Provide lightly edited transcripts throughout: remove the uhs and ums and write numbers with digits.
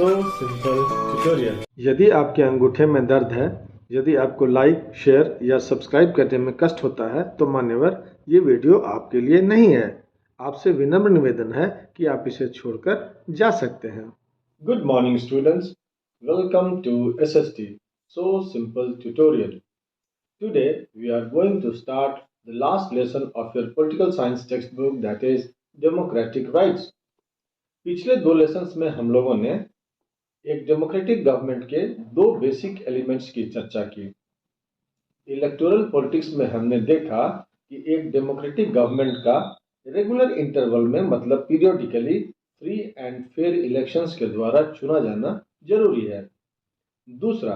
सो simple tutorial. यदि आपके अंगूठे में दर्द है, यदि आपको लाइक, शेयर या सब्सक्राइब करने में कष्ट होता है तो मान्यवर, ये वीडियो आपके लिए नहीं है। आपसे विनम्र निवेदन है कि आप इसे छोड़कर जा सकते हैं। Good morning students, welcome to SST so simple tutorial. Today we are going to start the last lesson of your political science textbook, that is democratic rights। पिछले दो लेसन्स में हम लोगों ने एक डेमोक्रेटिक गवर्नमेंट के दो बेसिक एलिमेंट्स की चर्चा की। इलेक्टोरल पॉलिटिक्स में हमने देखा कि एक डेमोक्रेटिक गवर्नमेंट का रेगुलर इंटरवल में, मतलब periodically, free and fair elections के द्वारा चुना जाना जरूरी है। दूसरा,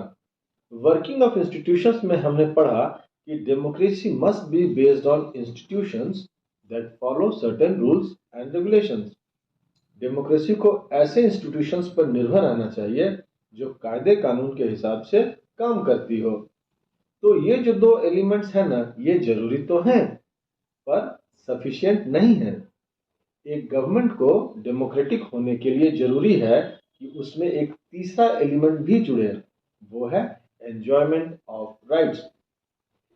वर्किंग ऑफ इंस्टीट्यूशंस में हमने पढ़ा कि democracy must be based on institutions that follow certain rules and regulations. Democracy को ऐसे इंस्टीट्यूशंस पर निर्भर रहना चाहिए जो कायदे कानून के हिसाब से काम करती हो। तो ये जो दो एलिमेंट्स हैं ना, ये जरूरी तो हैं पर सफिशिएंट नहीं है। एक गवर्नमेंट को डेमोक्रेटिक होने के लिए जरूरी है कि उसमें एक तीसरा एलिमेंट भी जुड़े, वो है एंजॉयमेंट ऑफ राइट्स।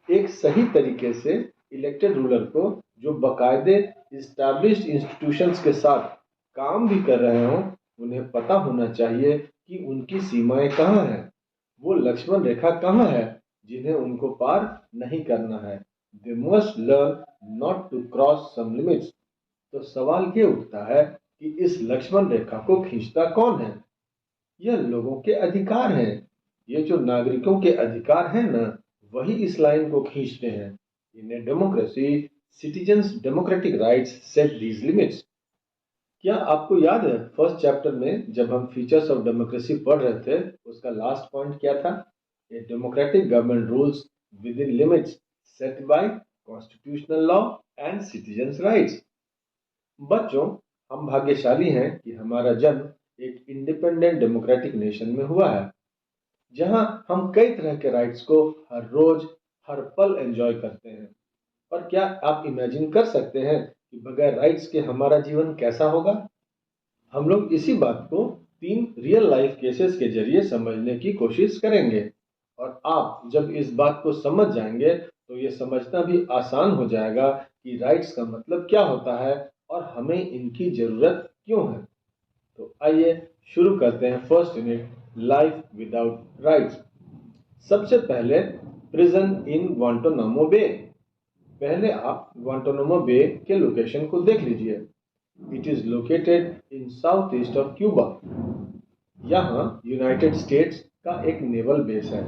एक सही तरीके से इलेक्टेड रूलर को, जो बाकायदे इस्टैब्लिश्ड इंस्टीट्यूशंस के साथ काम भी कर रहे हों, उन्हें पता होना चाहिए कि उनकी सीमाएं कहाँ हैं, वो लक्ष्मण रेखा कहाँ है जिन्हें उनको पार नहीं करना है। They must learn not to cross some limits। तो सवाल ये उठता है कि इस लक्ष्मण रेखा को खींचता कौन है? यह लोगों के अधिकार हैं। ये जो नागरिकों के अधिकार हैं ना, वही इस लाइन को खींचते हैं। In a democracy, citizens democratic rights set these limits. क्या आपको याद है फर्स्ट चैप्टर में जब हम फीचर्स ऑफ डेमोक्रेसी पढ़ रहे थे, उसका लास्ट पॉइंट क्या था? A democratic government rules within limits set by constitutional law and citizens rights. बच्चों, हम भाग्यशाली हैं कि हमारा जन्म एक इंडिपेंडेंट डेमोक्रेटिक नेशन में हुआ है, जहां हम कई तरह के राइट्स को हर रोज हर पल एंजॉय करते हैं। और क्या आप इमेजिन कर सकते हैं कि बगैर राइट्स के हमारा जीवन कैसा होगा? हम लोग इसी बात को 3 रियल लाइफ केसेस के जरिए समझने की कोशिश करेंगे। और आप जब इस बात को समझ जाएंगे तो ये समझना भी आसान हो जाएगा कि राइट्स का मतलब क्या होता है और हमें इनकी जरूरत क्यों है। तो आइए शुरू करते हैं first unit, life without rights. सबसे पहले, प्रिजन इन ग्वांटानामो बे। पहले आप ग्वांटानामो बे के लोकेशन को देख लीजिए। It is located in south east of Cuba. यहाँ यूनाइटेड स्टेट्स का एक नेवल बेस है।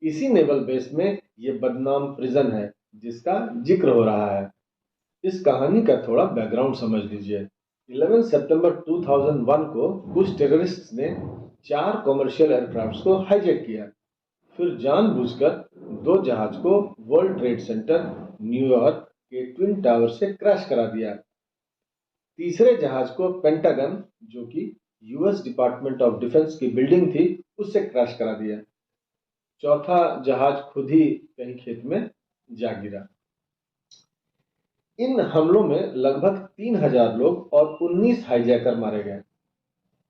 इसी नेवल बेस में ये बदनाम प्रिजन है जिसका जिक्र हो रहा है। इस कहानी का थोड़ा बैकग्राउंड समझ लीजिए। 11 सितंबर 2001 को कुछ टेररिस्ट्स ने 4 कमर्शियल एयरक्राफ्ट्स को हाईजैक किया, फिर जानबूझकर 2 जहाज को वर्ल्ड ट्रेड सेंटर न्यूयॉर्क के ट्विन टावर से क्रैश करा दिया। तीसरे जहाज को पेंटागन, जो कि यूएस डिपार्टमेंट ऑफ डिफेंस की बिल्डिंग थी, उससे क्रैश करा दिया। चौथा जहाज खुद ही कहीं खेत में जा गिरा। इन हमलों में लगभग 3000 लोग और 19 हाईजैकर मारे गए।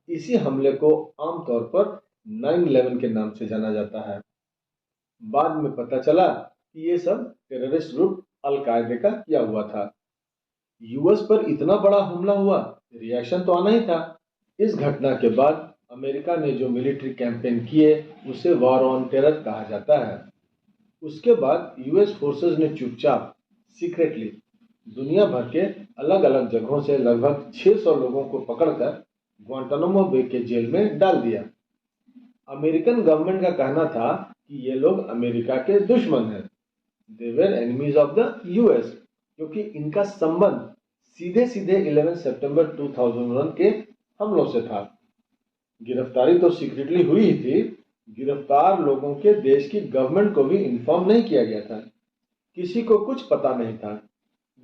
इसी हमले को आमतौर पर 9/11 के नाम से जाना जाता है। बाद में पता चला कि ये सब टेररिस्ट ग्रुप अल-कायदा का किया हुआ था। यूएस पर इतना बड़ा हमला हुआ, रिएक्शन तो आना ही था। इस घटना के बाद अमेरिका ने जो मिलिट्री कैंपेन किए उसे वॉर ऑन टेरर कहा जाता है। उसके बाद यूएस फोर्सेस ने चुपचाप सीक्रेटली दुनिया भर के अलग अलग जगहों से लगभग 600 लोगों को पकड़कर ग्वांटानामो बे के जेल में डाल दिया। अमेरिकन गवर्नमेंट का कहना था कि ये लोग अमेरिका के दुश्मन हैं। दे वर एनिमीज ऑफ द यूएस, क्योंकि इनका संबंध सीधे सीधे 11 सितंबर 2001 के हमलों से था। गिरफ्तारी तो सीक्रेटली हुई ही थी, गिरफ्तार लोगों के देश की गवर्नमेंट को भी इन्फॉर्म नहीं किया गया था। किसी को कुछ पता नहीं था।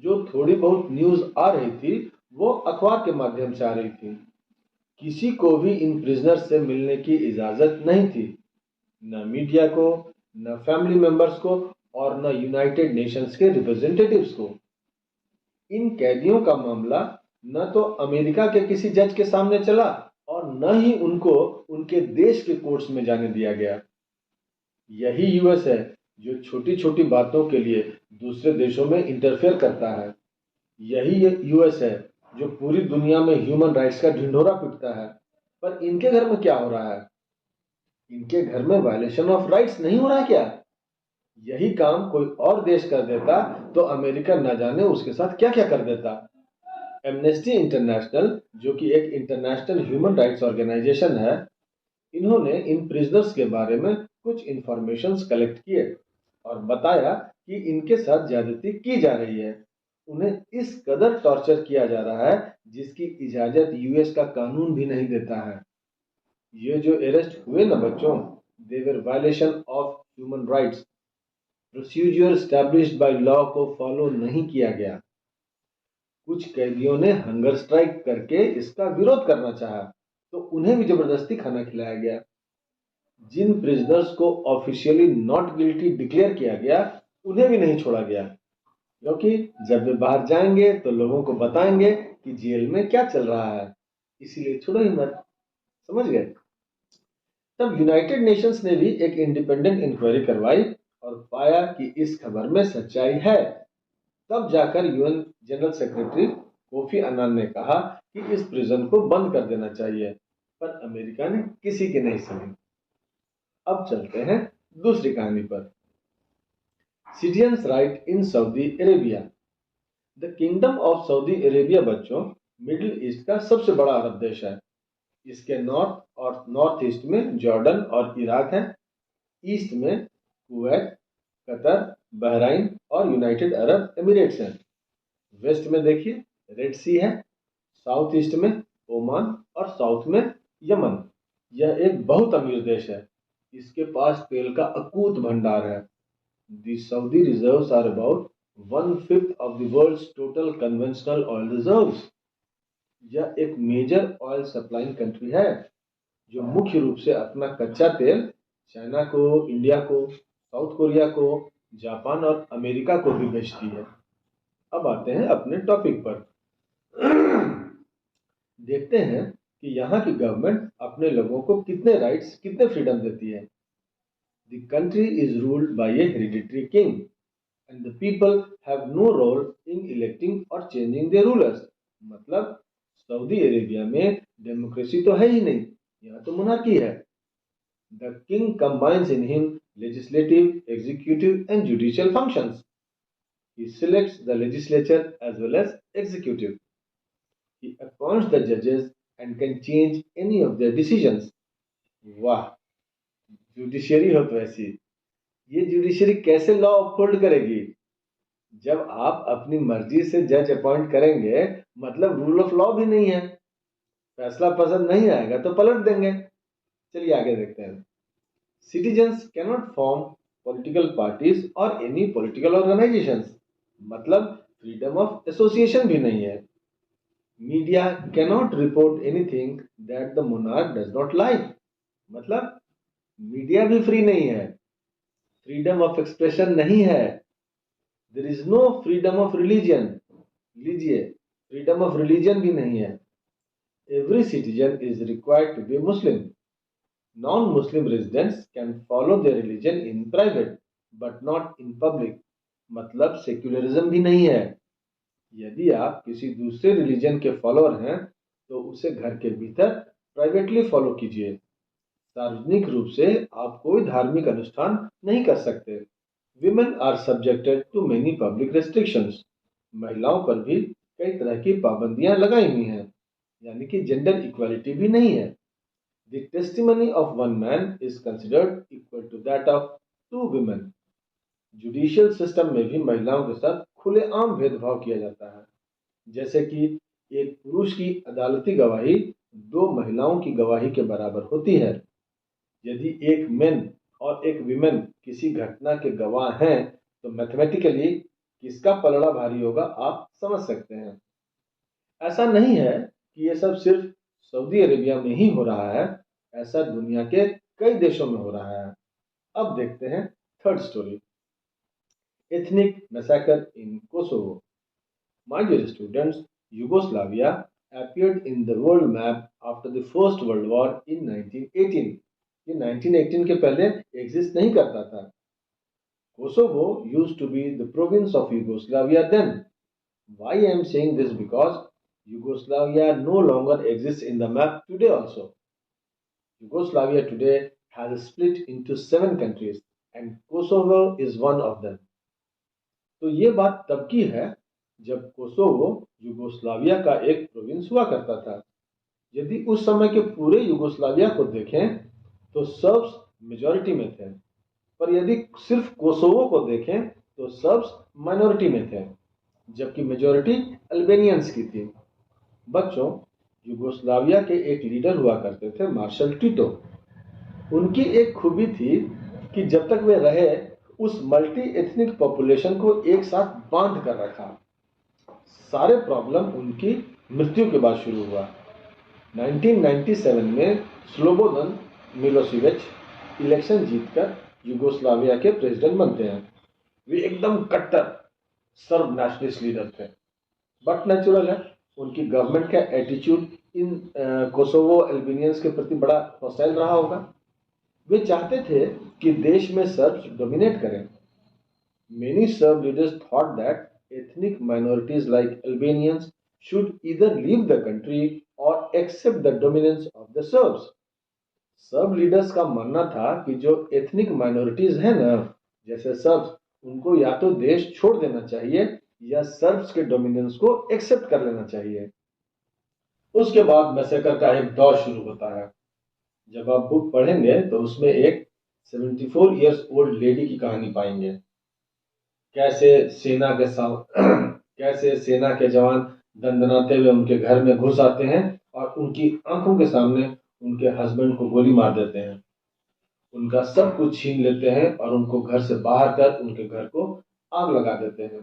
जो थोड़ी बहुत न्यूज आ रही थी वो अखबार के माध्यम से आ रही थी। किसी को भी इन प्रिजनर्स से मिलने की इजाजत नहीं थी, न मीडिया को, न फैमिली मेंबर्स को और न यूनाइटेड नेशंस के रिप्रेजेंटेटिव्स को। इन कैदियों का मामला न तो अमेरिका के किसी जज के सामने चला और न ही उनको उनके देश के कोर्ट्स में जाने दिया गया। यही यूएस है जो छोटी छोटी बातों के लिए दूसरे देशों में इंटरफेयर करता है। यही यूएस है जो पूरी दुनिया में ह्यूमन राइट्स का ढिंढोरा पीटता है। पर इनके घर में क्या हो रहा है? इनके घर में वायलेशन ऑफ राइट्स नहीं हो रहा क्या? यही काम कोई और देश कर देता तो अमेरिका न जाने उसके साथ क्या क्या कर देता। एमनेस्टी इंटरनेशनल, जो कि एक इंटरनेशनल ह्यूमन राइट्स ऑर्गेनाइजेशन है, इन्होंने इन प्रिजनर्स के बारे में कुछ इंफॉर्मेशंस कलेक्ट किए और बताया कि इनके साथ ज्यादती की जा रही है। उन्हें इस कदर टॉर्चर किया जा रहा है जिसकी इजाजत यूएस का कानून भी नहीं देता है। ये जो अरेस्ट हुए ना बच्चों, they were violation of human rights. Procedure established by law को फॉलो नहीं किया गया। कुछ कैदियों ने हंगर स्ट्राइक करके इसका विरोध करना चाहा तो उन्हें भी जबरदस्ती खाना खिलाया गया। जिन प्रिजनर्स को ऑफिशियली नॉट गिल्टी डिक्लेयर किया गया उन्हें भी नहीं छोड़ा गया, क्योंकि जब वे बाहर जाएंगे तो लोगों को बताएंगे कि जेल में क्या चल रहा है, इसीलिए छोड़ो ही मत। समझ गए? तब यूनाइटेड नेशंस ने भी एक इंडिपेंडेंट इंक्वायरी करवाई और पाया कि इस खबर में सच्चाई है। तब जाकर UN general secretary Kofi Annan ने कहा कि इस प्रिजन को बंद कर देना चाहिए, पर अमेरिका ने किसी की नहीं सुनी। अब चलते हैं दूसरी कहानी पर। Citizens right in Saudi Arabia. The kingdom of Saudi Arabia बच्चों मिडिल ईस्ट का सबसे बड़ा अरब देश है। इसके नॉर्थ और नॉर्थ ईस्ट में जॉर्डन और इराक है। ईस्ट में कुवैत, कतर, बहराइन और यूनाइटेड अरब एमिरेट्स हैं। वेस्ट में देखिए रेड सी है। साउथ ईस्ट में ओमान और साउथ में यमन। यह एक बहुत अमीर देश है। इसके पास तेल का अकूत भंडार है। The Saudi reserves are about 1/5 of the world's total conventional oil reserves. यह एक मेजर ऑयल सप्लाइंग कंट्री है जो मुख्य रूप से अपना कच्चा तेल चाइना को, इंडिया को, साउथ कोरिया को, जापान और अमेरिका को भी बेचती है। अब आते हैं अपने टॉपिक पर। देखते हैं कि यहाँ की गवर्नमेंट अपने लोगों को कितने राइट्स, कितने फ्रीडम देती है। The country is ruled by a hereditary king and the people have no role in electing or changing their rulers। मतलब सऊदी अरेबिया में डेमोक्रेसी तो है ही नहीं, यहाँ तो मोनार्की है। The king combines in him legislative, executive and judicial functions। He selects the legislature as well as executive। He appoints the judges and can change any of their decisions। वाह, judiciary हो तो ऐसी। ये judiciary कैसे law uphold करेगी? जब आप अपनी मर्जी से जज अपॉइंट करेंगे मतलब रूल ऑफ लॉ भी नहीं है। फैसला पसंद नहीं आएगा तो पलट देंगे। चलिए आगे देखते हैं। Citizens cannot form political parties और एनी पॉलिटिकल ऑर्गेनाइजेशंस। मतलब फ्रीडम ऑफ एसोसिएशन भी नहीं है। Media cannot report anything that the monarch does not like. मतलब मीडिया भी फ्री नहीं है। फ्रीडम ऑफ एक्सप्रेशन नहीं है। There is no freedom of religion. लीजिए, फ्रीडम ऑफ रिलीजन भी नहीं है। Every citizen is required to be Muslim. Non Muslim residents can follow their religion in private but not in public. मतलब secularism भी नहीं है। यदि आप किसी दूसरे रिलीजन के फॉलोअर हैं तो उसे घर के भीतर प्राइवेटली फॉलो कीजिए। सार्वजनिक रूप से आप कोई धार्मिक अनुष्ठान नहीं कर सकते। Women are subjected to many public restrictions. महिलाओं पर भी कई तरह की पाबंदियां लगाई हुई हैं, यानी कि जेंडर इक्वालिटी भी नहीं है। The testimony of one man is considered equal to that of two women. Judicial system में भी महिलाओं के साथ खुलेआम भेदभाव किया जाता है। जैसे कि एक पुरुष की अदालती गवाही दो महिलाओं की गवाही के बराबर होती है। यदि एक मेन और एक विमेन किसी घटना के गवाह हैं तो मैथमेटिकली किसका पलड़ा भारी होगा आप समझ सकते हैं। ऐसा नहीं है कि ये सब सिर्फ सऊदी अरेबिया में ही हो रहा है, ऐसा दुनिया के कई देशों में हो रहा है। अब देखते हैं third story, ethnic massacre in Kosovo. My dear students, Yugoslavia appeared in the world map after the First World War in 1918. ये 1918 के पहले एग्जिस्ट नहीं करता था. Kosovo used to be the province of Yugoslavia then. Why I am saying this? Because Yugoslavia no longer exists in the map today also. Yugoslavia today has split into 7 countries and Kosovo is one of them. तो ये बात तब की है जब Kosovo Yugoslavia का एक province हुआ करता था. यदि उस समय के पूरे युगोस्लाविया को देखें तो सर्ब्स मेजॉरिटी में थे, पर यदि सिर्फ कोसोवो को देखें तो सर्ब्स माइनॉरिटी में थे, जबकि मेजॉरिटी अल्बेनियंस की थी. बच्चों, युगोस्लाविया के एक लीडर हुआ करते थे मार्शल टिटो. उनकी एक खूबी थी कि जब तक वे रहे उस मल्टी एथनिक पॉपुलेशन को एक साथ बांध कर रखा. सारे प्रॉब्लम उनकी मृत्यु के बाद शुरू हुआ. 1997 में स्लोबोदन मिलोसेविच इलेक्शन जीतकर युगोस्लाविया के प्रेसिडेंट बनते हैं. वे एकदम कट्टर सर्ब नेशनलिस्ट लीडर थे, बट नेचुरल है उनकी गवर्नमेंट का एटीट्यूड इन कोसोवो अल्बेनियंस के प्रति बड़ा हॉस्टाइल रहा होगा. वे चाहते थे कि देश में सर्ब्स डोमिनेट करें. Many Serb leaders thought that ethnic minorities like Albanians should either leave the country or accept the dominance of the Serbs. SERB leaders का मानना था कि जो एथनिक माइनॉरिटीज है ना, जैसे सर्ब्स, उनको या तो देश छोड़ देना चाहिए या सर्ब्स के डोमिनेंस को एक्सेप्ट कर लेना चाहिए. उसके बाद मैसेकर का एक दौर शुरू होता है. जब आप बुक पढ़ेंगे तो उसमें एक 74 इयर्स ओल्ड लेडी की कहानी पाएंगे. कैसे सेना के जवान दंदनाते हुए उनके घर में घुस आते हैं और उनकी आंखों के सामने उनके हस्बैंड को गोली मार देते हैं, उनका सब कुछ छीन लेते हैं और उनको घर से बाहर कर उनके घर को आग लगा देते हैं.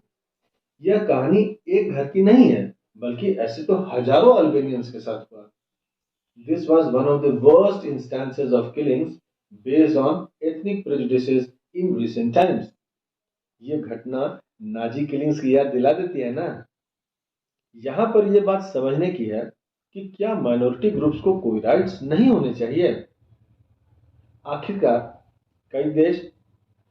यह कहानी एक घर की नहीं है, बल्कि ऐसे तो हजारों अल्बेनियंस के साथ हुआ. This was one of the worst instances of killings based on ethnic prejudices in recent times. ये घटना नाजी किलिंग्स की याद दिला देती है ना. यहां पर यह बात समझने की है कि क्या माइनॉरिटी ग्रुप्स को कोई राइट्स नहीं होने चाहिए. आखिरकार कई देश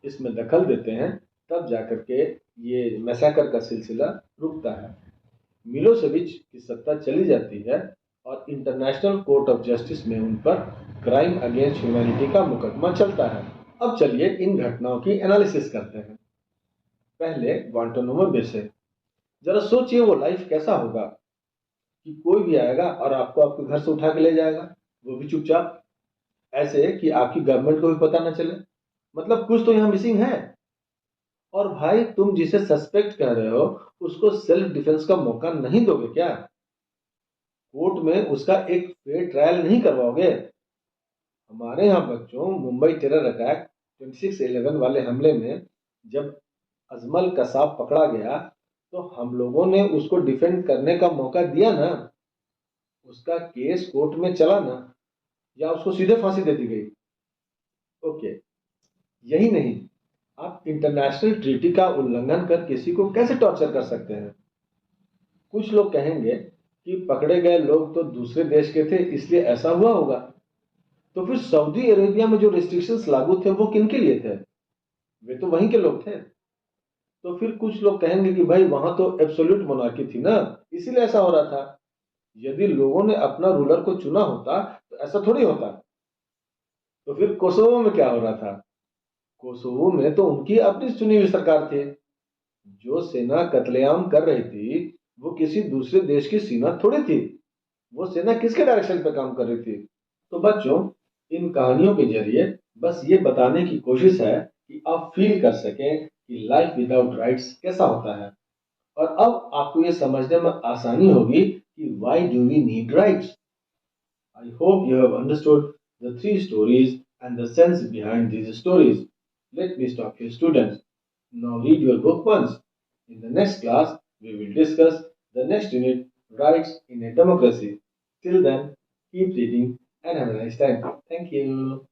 इसमें दखल देते हैं, तब जाकर के ये मैसेकर का सिलसिला रुकता है. मिलोसेविच की सत्ता चली जाती है और इंटरनेशनल कोर्ट ऑफ जस्टिस में उन पर क्राइम अगेंस्ट ह्यूमैनिटी का मुकदमा चलता है. अब चलिए इन घटनाओं की एनालिसिस करते हैं. पहले ग्वांटानामो बे से. जरा सोचिए वो लाइफ कैसा होगा कि कोई भी आएगा और आपको आपके घर से उठा के ले जाएगा, वो भी चुपचाप, ऐसे कि आपकी गवर्नमेंट को भी पता ना चले. मतलब कुछ तो यहाँ मिसिंग है. और भाई, तुम जिसे सस्पेक्ट कर रहे हो उसको सेल्फ डिफेंस का मौका नहीं दोगे क्या? कोर्ट में उसका एक फेयर ट्रायल नहीं करवाओगे? हमारे यहाँ बच्चों, मुंबई टेरर अटैक 26/11 वाले हमले में जब अजमल कसाब पकड़ा गया तो हम लोगों ने उसको डिफेंड करने का मौका दिया ना. उसका केस कोर्ट में चला ना, या उसको सीधे फांसी दे दी गई. ओके, यही नहीं, आप इंटरनेशनल ट्रीटी का उल्लंघन कर किसी को कैसे टॉर्चर कर सकते हैं? कुछ लोग कहेंगे कि पकड़े गए लोग तो दूसरे देश के थे इसलिए ऐसा हुआ होगा. तो फिर सऊदी अरेबिया में जो रिस्ट्रिक्शंस लागू थे वो किन के लिए थे? वे तो वहीं के लोग थे. तो फिर कुछ लोग कहेंगे कि भाई वहां तो एब्सोल्यूट मोनार्की थी ना, इसीलिए ऐसा हो रहा था. यदि लोगों ने अपना रूलर को चुना होता तो ऐसा थोड़ी होता. तो फिर कोसोवो में क्या हो रहा था? कोसोवो में तो उनकी अपनी चुनी हुई सरकार थी. जो सेना कत्लेआम कर रही थी वो किसी दूसरे देश की सेना थोड़ी थी. वो सेना किसके डायरेक्शन पे काम कर रही थी? तो बच्चों, इन कहानियों के जरिए बस ये बताने की कोशिश है कि आप फील कर सकें कि लाइफ विदाउट राइट्स कैसा होता है. और अब आपको ये समझने में आसानी होगी कि why do we need rights. I hope you have understood the 3 stories and the sense behind these stories. Let me stop here, students. Now read your book once. In the next class, we will discuss the next unit, Rights in a Democracy. Till then, keep reading and have a nice time. Thank you.